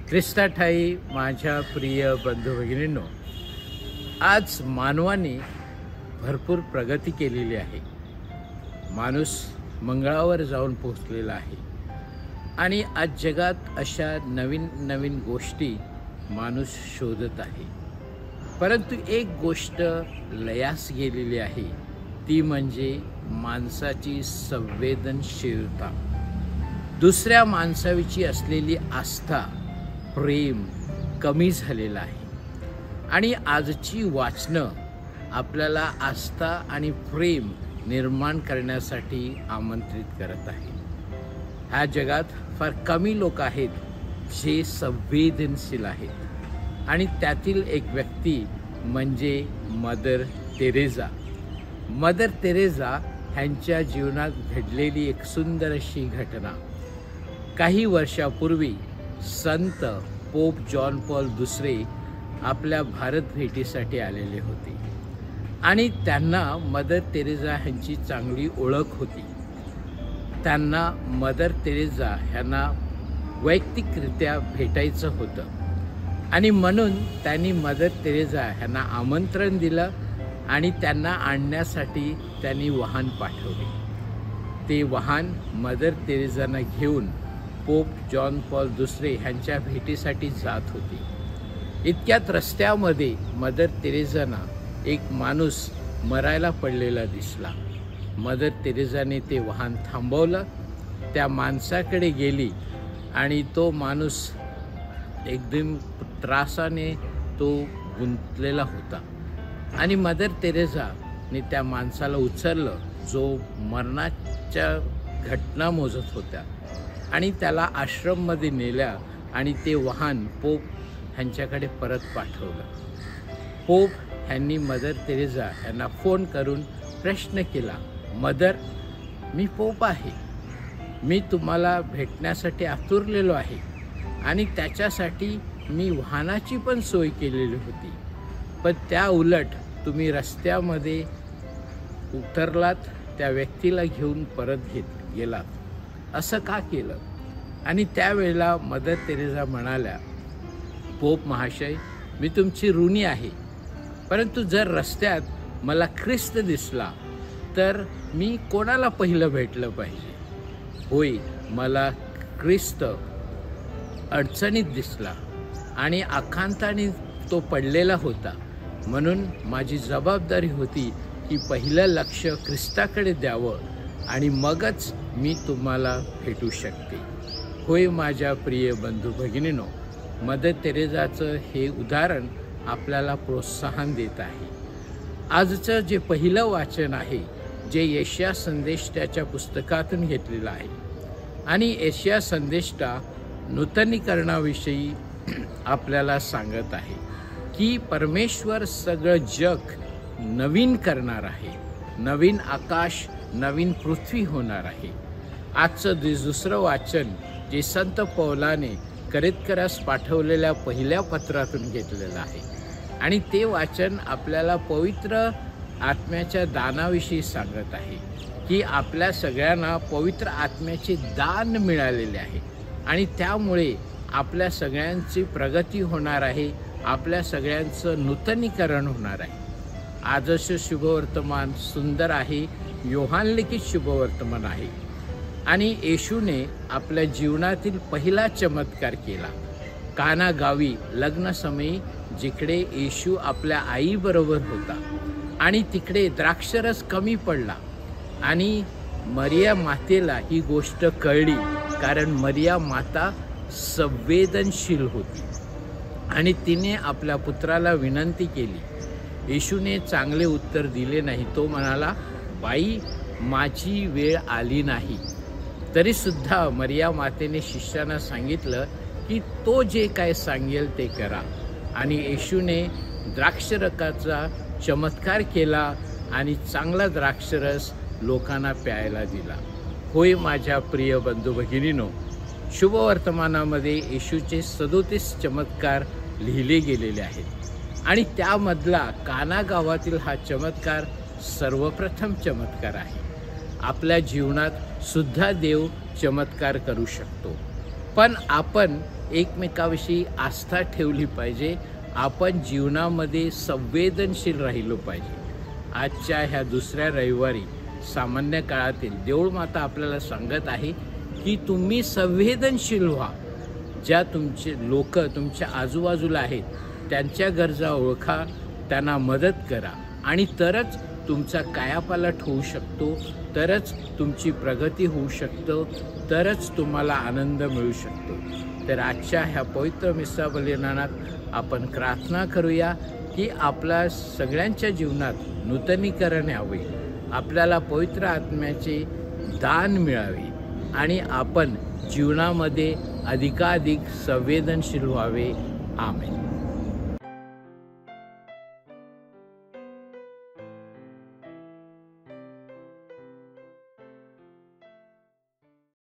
ख्रिस्ताठाई माझ्या प्रिय बंधू भगिनींनो, आज मानवाने भरपूर प्रगती केलेली आहे. माणूस मंगळावर जाऊन पोहोचलेला आहे आणि आज जगात अशा नवीन नवीन गोष्टी माणूस शोधत आहे. परंतु एक गोष्ट लयास गेलेली आहे, ती म्हणजे माणसाची संवेदनशीलता. दुसऱ्या माणसाविषयी असलेली आस्था, प्रेम कमी झालेलं आहे. आणि आजची वाचनं आपल्याला आस्था आणि प्रेम निर्माण करण्यासाठी आमंत्रित करत आहे. ह्या जगात फार कमी लोक आहेत जे संवेदनशील आहेत आणि त्यातील एक व्यक्ती म्हणजे मदर तेरेसा. मदर तेरेसा ह्यांच्या जीवनात घडलेली एक सुंदर अशी घटना. काही वर्षापूर्वी संत पोप जॉन पॉल दुसरे आपल्या भारत भेटीसाठी आलेले होते आणि त्यांना मदर तेरेसा ह्यांची चांगली ओळख होती. त्यांना मदर तेरेसा ह्यांना वैयक्तिकरित्या भेटायचं होतं आणि म्हणून त्यांनी मदर तेरेसा ह्यांना आमंत्रण दिलं आणि त्यांना आणण्यासाठी त्यांनी वाहन पाठवले. ते वाहन मदर तेरेसांना घेऊन पोप जॉन पॉल दुसरे ह्यांच्या भेटीसाठी जात होते. इतक्यात रस्त्यामध्ये मदर तेरेसांना एक माणूस मरायला पडलेला दिसला. मदर तेरेसाने ते वाहन थांबवलं, त्या माणसाकडे गेली आणि तो माणूस एकदम त्रासाने तो गुंतलेला होता आणि मदर तेरेसाने त्या माणसाला उचललं जो मरणाच्या घटना मोजत होत्या आणि त्याला आश्रममध्ये नेल्या आणि ते वाहन पोप ह्यांच्याकडे परत पाठवलं. पोप ह्यांनी मदर तेरेसा यांना फोन करून प्रश्न केला, मदर, मी पोप आहे, मी तुम्हाला भेटण्यासाठी आतुरलेलो आहे आणि त्याच्यासाठी मी वाहनाची पण सोय केलेली होती, पण त्या उलट तुम्ही रस्त्यामध्ये उतरलात, त्या व्यक्तीला घेऊन परत गेलात. असं का केलं? आणि त्यावेळेला मदर तेरेसा म्हणाल्या, पोप महाशय, मी तुमची ऋणी आहे, परंतु जर रस्त्यात मला ख्रिस्त दिसला तर मी कोणाला पहिलं भेटलं पाहिजे? होय, मला ख्रिस्त अडचणीत दिसला आणि आकांताने तो पडलेला होता, म्हणून माझी जबाबदारी होती की पहिलं लक्ष ख्रिस्ताकडे द्यावं आणि मगच मी तुम्हाला भेटू शकते. होय माझ्या प्रिय बंधू भगिनींनो, मदर तेरेसाचं हे उदाहरण आपल्याला प्रोत्साहन देत आहे. आजचं जे पहिलं वाचन आहे, जे यशाया संदेष्टाच्या पुस्तकातून घेतलेलं आहे आणि यशाया संदेष्टा नूतनीकरणाविषयी आपल्याला सांगत आहे की परमेश्वर सगळं जग नवीन करणार आहे. नवीन आकाश, नवीन पृथ्वी होणार आहे. आजचं दुसरं वाचन जे संत पौलाने करिंथकरास पाठवलेल्या पहिल्या पत्रातून घेतलेलं आहे आणि ते वाचन आपल्याला पवित्र आत्म्याच्या दानाविषयी सांगत आहे की आपल्या सगळ्यांना पवित्र आत्म्याचे दान मिळालेले आहे आणि त्यामुळे आपल्या सगळ्यांची प्रगती होणार आहे, आपल्या सगळ्यांचं नूतनीकरण होणार आहे. आजचं शुभवर्तमान सुंदर आहे, योहान लिखित शुभवर्तमान आहे आणि येशूने आपल्या जीवनातील पहिला चमत्कार केला. काना गावी लग्नसमयी जिकडे येशू आपल्या आईबरोबर होता आणि तिकडे द्राक्षरस कमी पडला आणि मरिया मातेला ही गोष्ट कळली, कारण मरिया माता संवेदनशील होती आणि तिने आपल्या पुत्राला विनंती केली. येशूने चांगले उत्तर दिले नाही. तो म्हणाला, बाई, माझी वेळ आली नाही. तरीसुद्धा मरिया मातेने शिष्यांना सांगितलं की तो जे काय सांगेल ते करा आणि येशूने द्राक्षरसाचा चमत्कार केला आणि चांगला द्राक्षरस लोकांना प्यायला दिला. होय माझ्या प्रिय बंधू भगिनींनो, शुभवर्तमानामध्ये येशूचे 37 चमत्कार लिहिले गेलेले आहेत आणि त्यामधला काना गावातील हा चमत्कार सर्वप्रथम चमत्कार आहे. आपल्या जीवनात सुद्धा देव चमत्कार करू शकतो, पण आपण एकमेकाविषयी आस्था ठेवली पाहिजे. आपण जीवनामध्ये संवेदनशील राहिलो पाहिजे. आजच्या ह्या दुसऱ्या रविवारी सामान्य काळातील देऊळमाता आपल्याला सांगत आहे की तुम्ही संवेदनशील व्हा. ज्या तुमचे लोक तुमच्या आजूबाजूला आहेत त्यांच्या गरजा ओळखा, त्यांना मदत करा आणि तरच तुमचा कायापालट होऊ शकतो, तरच तुमची प्रगती होऊ शकतो, तरच तुम्हाला आनंद मिळू शकतो. तर आजच्या ह्या पवित्र मिसा बलिदानात आपण प्रार्थना करूया की आपल्या सगळ्यांच्या जीवनात नूतनीकरण यावे, आपल्याला पवित्र आत्म्याचे दान मिळावे आणि आपण जीवनामध्ये अधिकाधिक संवेदनशील व्हावे. आमेन.